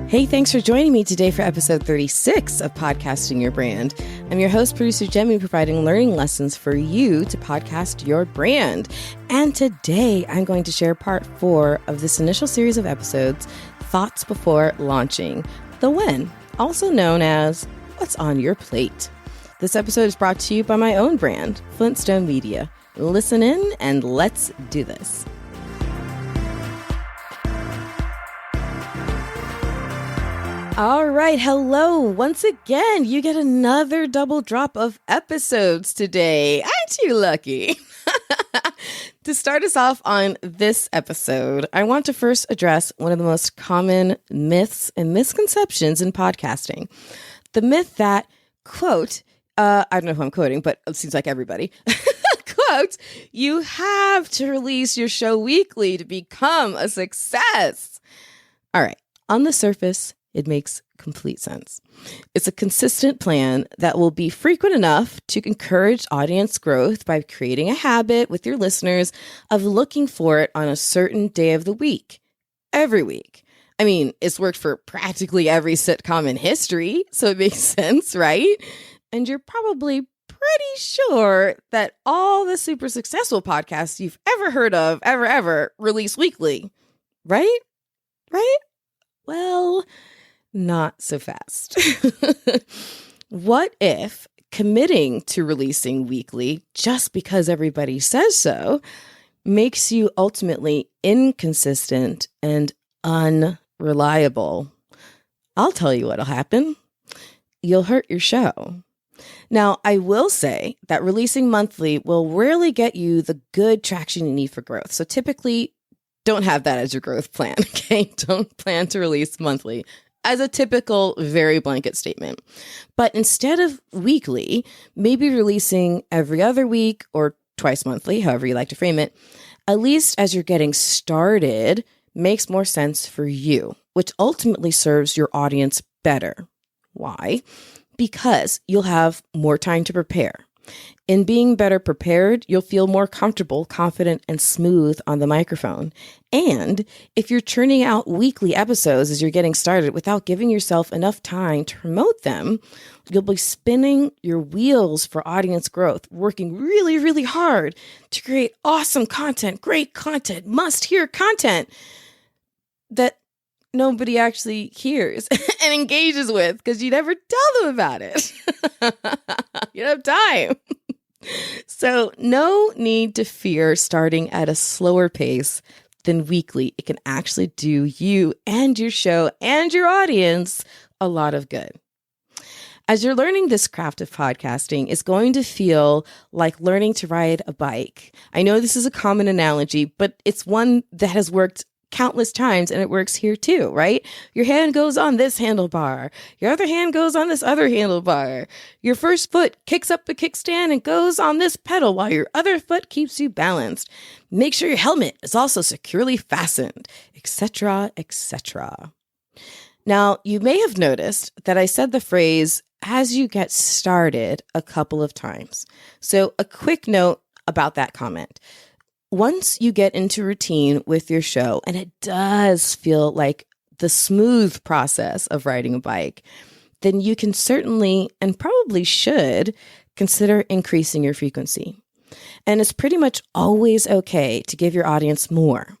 Hey, thanks for joining me today for episode 36 of Podcasting Your Brand. I'm your host, producer Jaime, providing learning lessons for you to podcast your brand. And today I'm going to share part 4 of this initial series of episodes, Thoughts Before Launching, the When, also known as What's on Your Plate. This episode is brought to you by my own brand, Flintstone Media. Listen in and let's do this. All right. Hello. Once again, you get another double drop of episodes today. Aren't you lucky? To start us off on this episode, I want to first address one of the most common myths and misconceptions in podcasting. The myth that, quote, I don't know who I'm quoting, but it seems like everybody, quote, you have to release your show weekly to become a success. All right. On the surface, it makes complete sense. It's a consistent plan that will be frequent enough to encourage audience growth by creating a habit with your listeners of looking for it on a certain day of the week, every week. I mean, it's worked for practically every sitcom in history, so it makes sense, right? And you're probably pretty sure that all the super successful podcasts you've ever heard of, ever, release weekly, right? Right? Well, not so fast. What if committing to releasing weekly just because everybody says so makes you ultimately inconsistent and unreliable? I'll tell you what'll happen. You'll hurt your show. Now, I will say that releasing monthly will rarely get you the good traction you need for growth. So typically, don't have that as your growth plan, okay? Don't plan to release monthly as a typical, very blanket statement. But instead of weekly, maybe releasing every other week or twice monthly, however you like to frame it, at least as you're getting started, makes more sense for you, which ultimately serves your audience better. Why? Because you'll have more time to prepare. In being better prepared, you'll feel more comfortable, confident, and smooth on the microphone. And if you're churning out weekly episodes as you're getting started without giving yourself enough time to promote them, you'll be spinning your wheels for audience growth, working really, really hard to create awesome content, great content, must-hear content that nobody actually hears and engages with because you never tell them about it. You don't have time. So no need to fear starting at a slower pace than weekly. It can actually do you and your show and your audience a lot of good. As you're learning this craft of podcasting, it's going to feel like learning to ride a bike. I know this is a common analogy, but it's one that has worked countless times, and it works here too, right? Your hand goes on this handlebar. Your other hand goes on this other handlebar. Your first foot kicks up the kickstand and goes on this pedal while your other foot keeps you balanced. Make sure your helmet is also securely fastened, etc., etc. Now, you may have noticed that I said the phrase, as you get started, a couple of times. So a quick note about that comment. Once you get into routine with your show, and it does feel like the smooth process of riding a bike, then you can certainly and probably should consider increasing your frequency. And it's pretty much always okay to give your audience more,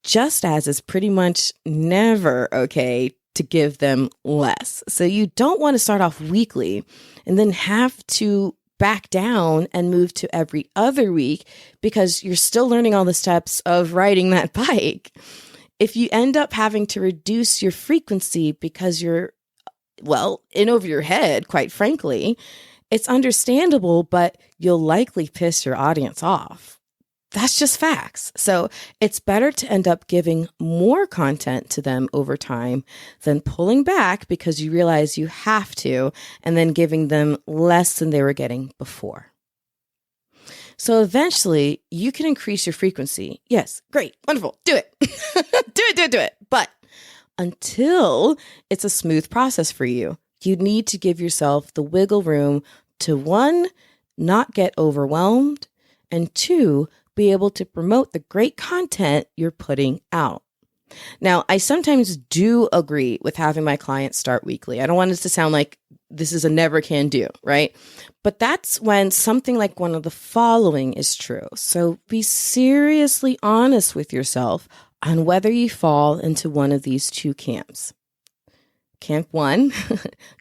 just as it's pretty much never okay to give them less. So you don't want to start off weekly and then have to back down and move to every other week because you're still learning all the steps of riding that bike. If you end up having to reduce your frequency because you're, well, in over your head, quite frankly, it's understandable, but you'll likely piss your audience off. That's just facts. So it's better to end up giving more content to them over time than pulling back because you realize you have to and then giving them less than they were getting before. So eventually you can increase your frequency. Yes, great, wonderful, do it. do it. But until it's a smooth process for you, you need to give yourself the wiggle room to 1, not get overwhelmed, and 2, be able to promote the great content you're putting out. Now, I sometimes do agree with having my clients start weekly. I don't want it to sound like this is a never can do, right? But that's when something like one of the following is true. So be seriously honest with yourself on whether you fall into one of these two camps. Camp one,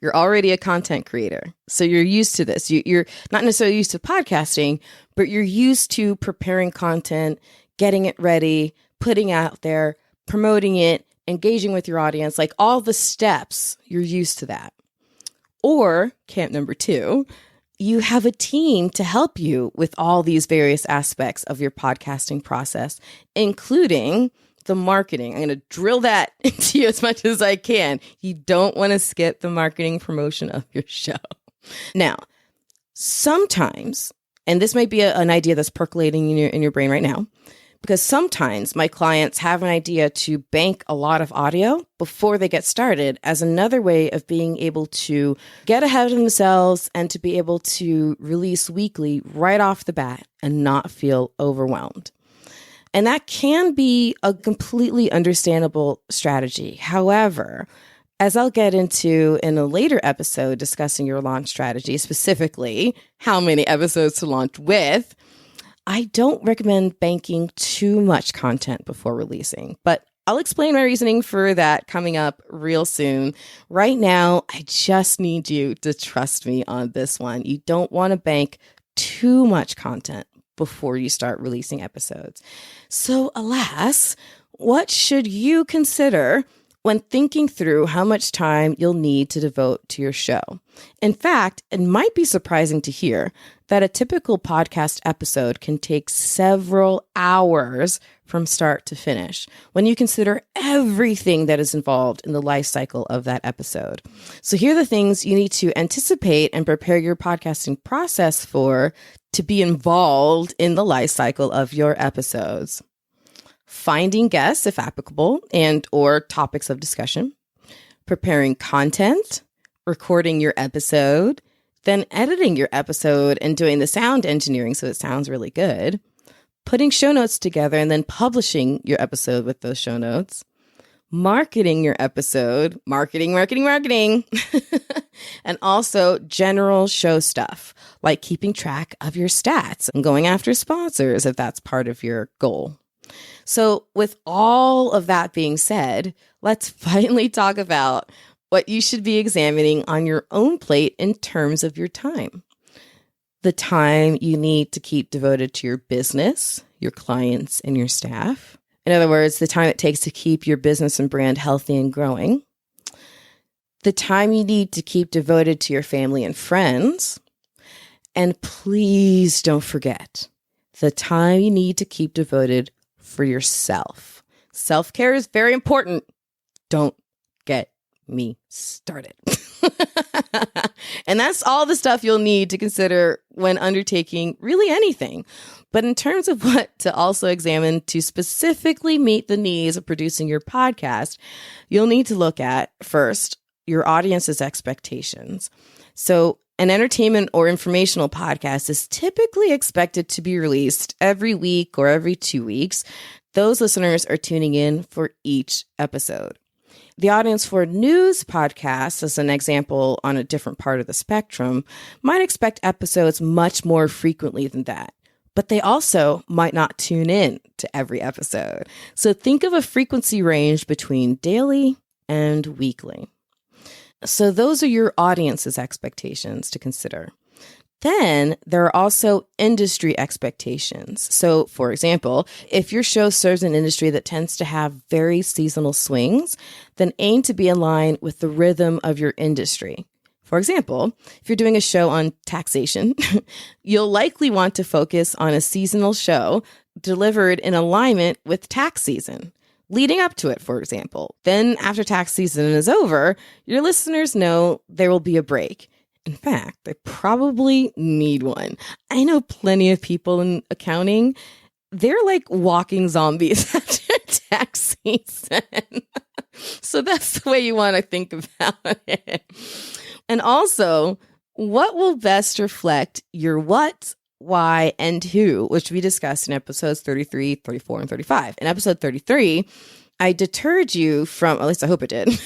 you're already a content creator. So you're used to this. You're not necessarily used to podcasting, but you're used to preparing content, getting it ready, putting out there, promoting it, engaging with your audience, like all the steps, you're used to that. Or camp number two, you have a team to help you with all these various aspects of your podcasting process, including the marketing. I'm going to drill that into you as much as I can. You don't want to skip the marketing promotion of your show. Now, sometimes, and this might be an idea that's percolating in your brain right now, because sometimes my clients have an idea to bank a lot of audio before they get started as another way of being able to get ahead of themselves and to be able to release weekly right off the bat and not feel overwhelmed. And that can be a completely understandable strategy. However, as I'll get into in a later episode discussing your launch strategy, specifically how many episodes to launch with, I don't recommend banking too much content before releasing, but I'll explain my reasoning for that coming up real soon. Right now, I just need you to trust me on this one. You don't want to bank too much content before you start releasing episodes. So alas, what should you consider when thinking through how much time you'll need to devote to your show? In fact, it might be surprising to hear that a typical podcast episode can take several hours from start to finish when you consider everything that is involved in the life cycle of that episode. So here are the things you need to anticipate and prepare your podcasting process for to be involved in the life cycle of your episodes. Finding guests, if applicable, and or topics of discussion, preparing content, recording your episode, then editing your episode and doing the sound engineering so it sounds really good, putting show notes together and then publishing your episode with those show notes, marketing your episode, marketing, and also general show stuff like keeping track of your stats and going after sponsors if that's part of your goal. So with all of that being said, let's finally talk about what you should be examining on your own plate in terms of your time. The time you need to keep devoted to your business, your clients, and your staff. In other words, the time it takes to keep your business and brand healthy and growing. The time you need to keep devoted to your family and friends. And please don't forget the time you need to keep devoted for yourself. Self-care is very important. Don't get me started. And that's all the stuff you'll need to consider when undertaking really anything. But in terms of what to also examine to specifically meet the needs of producing your podcast, you'll need to look at first your audience's expectations. So an entertainment or informational podcast is typically expected to be released every week or every 2 weeks. Those listeners are tuning in for each episode. The audience for news podcasts, as an example on a different part of the spectrum, might expect episodes much more frequently than that. But they also might not tune in to every episode. So think of a frequency range between daily and weekly. So those are your audience's expectations to consider. Then there are also industry expectations. So, for example, if your show serves an industry that tends to have very seasonal swings, then aim to be in line with the rhythm of your industry. For example, if you're doing a show on taxation, you'll likely want to focus on a seasonal show delivered in alignment with tax season, leading up to it, for example. Then after tax season is over, your listeners know there will be a break. In fact, they probably need one. I know plenty of people in accounting. They're like walking zombies after tax season. So that's the way you want to think about it. And also, what will best reflect your what, why, and who, which we discussed in episodes 33, 34, and 35. In episode 33, I deterred you from, at least I hope it did,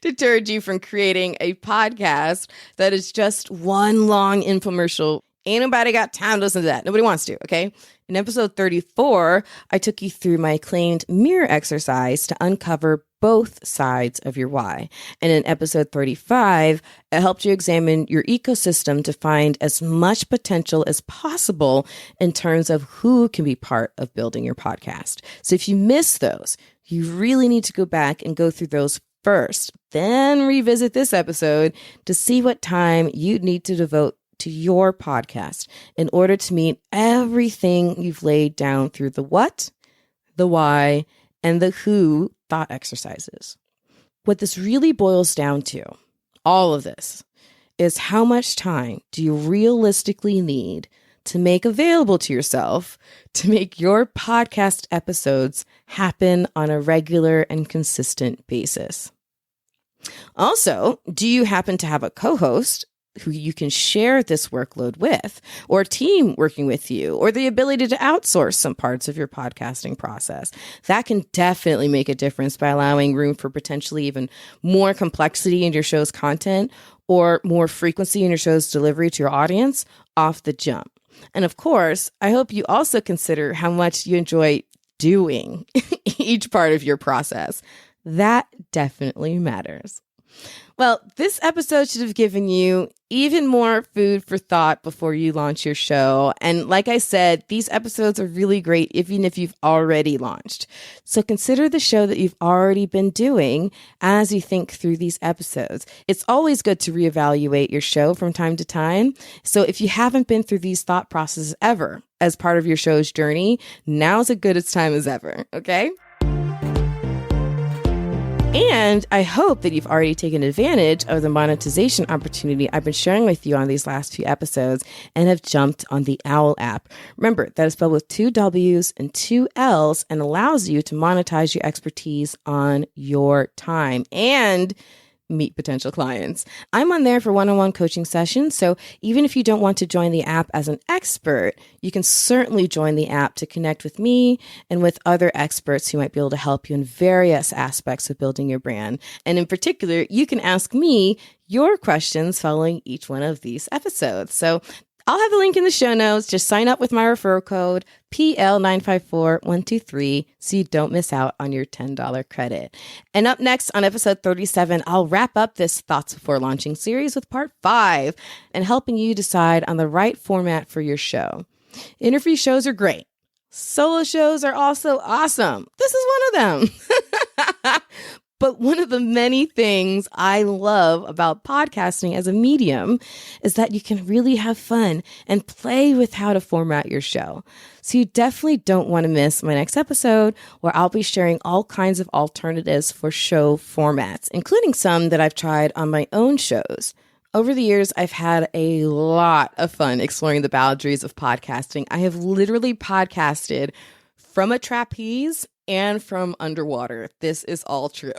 deterred you from creating a podcast that is just one long infomercial. Ain't nobody got time to listen to that. Nobody wants to, okay? In episode 34, I took you through my acclaimed mirror exercise to uncover both sides of your why. And in episode 35, it helped you examine your ecosystem to find as much potential as possible in terms of who can be part of building your podcast. So if you miss those, you really need to go back and go through those first, then revisit this episode to see what time you need to devote to your podcast in order to meet everything you've laid down through the what, the why, and the who thought exercises. What this really boils down to, all of this, is how much time do you realistically need to make available to yourself to make your podcast episodes happen on a regular and consistent basis. Also, do you happen to have a co-host who you can share this workload with, or a team working with you, or the ability to outsource some parts of your podcasting process? That can definitely make a difference by allowing room for potentially even more complexity in your show's content or more frequency in your show's delivery to your audience off the jump. And of course, I hope you also consider how much you enjoy doing each part of your process. That definitely matters. Well, this episode should have given you even more food for thought before you launch your show. And like I said, these episodes are really great even if you've already launched. So consider the show that you've already been doing as you think through these episodes. It's always good to reevaluate your show from time to time. So if you haven't been through these thought processes ever as part of your show's journey, now's as good a time as ever, okay? And I hope that you've already taken advantage of the monetization opportunity I've been sharing with you on these last few episodes and have jumped on the OWL app. Remember, that is spelled with 2 W's and 2 L's and allows you to monetize your expertise on your time and meet potential clients. I'm on there for one-on-one coaching sessions. So even if you don't want to join the app as an expert, you can certainly join the app to connect with me and with other experts who might be able to help you in various aspects of building your brand. And in particular, you can ask me your questions following each one of these episodes. So I'll have a link in the show notes. Just sign up with my referral code PL954123 so you don't miss out on your $10 credit. And up next on episode 37, I'll wrap up this Thoughts Before Launching series with part 5 and helping you decide on the right format for your show. Interview shows are great. Solo shows are also awesome. This is one of them. But one of the many things I love about podcasting as a medium is that you can really have fun and play with how to format your show. So you definitely don't want to miss my next episode where I'll be sharing all kinds of alternatives for show formats, including some that I've tried on my own shows. Over the years, I've had a lot of fun exploring the boundaries of podcasting. I have literally podcasted from a trapeze and from underwater. This is all true.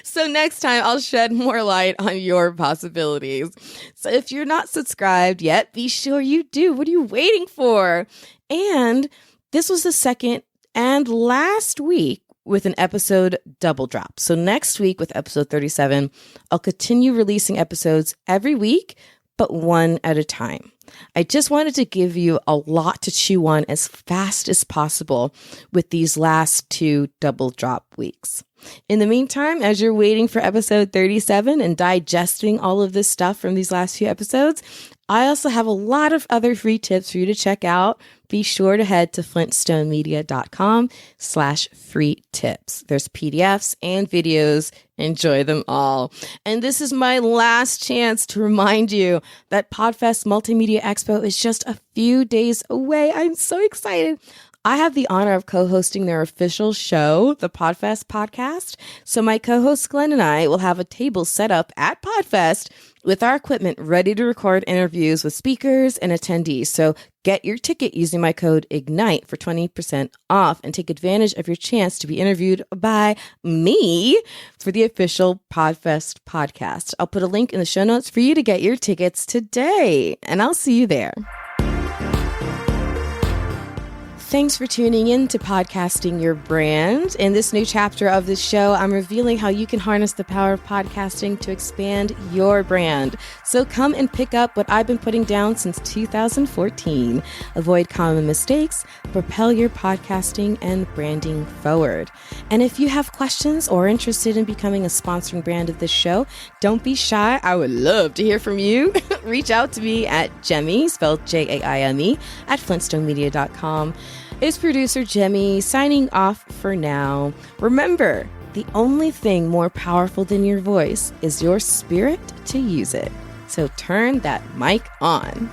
So next time I'll shed more light on your possibilities. So if you're not subscribed yet, be sure you do. What are you waiting for? And this was the second and last week with an episode double drop. So next week with episode 37, I'll continue releasing episodes every week, but one at a time. I just wanted to give you a lot to chew on as fast as possible with these last 2 double drop weeks. In the meantime, as you're waiting for episode 37 and digesting all of this stuff from these last few episodes, I also have a lot of other free tips for you to check out. Be sure to head to flintstonemedia.com/free tips. There's PDFs and videos. Enjoy them all. And this is my last chance to remind you that PodFest Multimedia Expo is just a few days away. I'm so excited. I have the honor of co-hosting their official show, the PodFest podcast. So my co-host Glenn and I will have a table set up at PodFest with our equipment ready to record interviews with speakers and attendees. So get your ticket using my code IGNITE for 20% off and take advantage of your chance to be interviewed by me for the official PodFest podcast. I'll put a link in the show notes for you to get your tickets today, and I'll see you there. Thanks for tuning in to Podcasting Your Brand. In this new chapter of the show, I'm revealing how you can harness the power of podcasting to expand your brand. So come and pick up what I've been putting down since 2014. Avoid common mistakes, propel your podcasting and branding forward. And if you have questions or interested in becoming a sponsoring brand of this show, don't be shy. I would love to hear from you. Reach out to me at Jaime, spelled Jaime, at flintstonemedia.com. It's producer Jaime signing off for now. Remember, the only thing more powerful than your voice is your spirit to use it. So turn that mic on.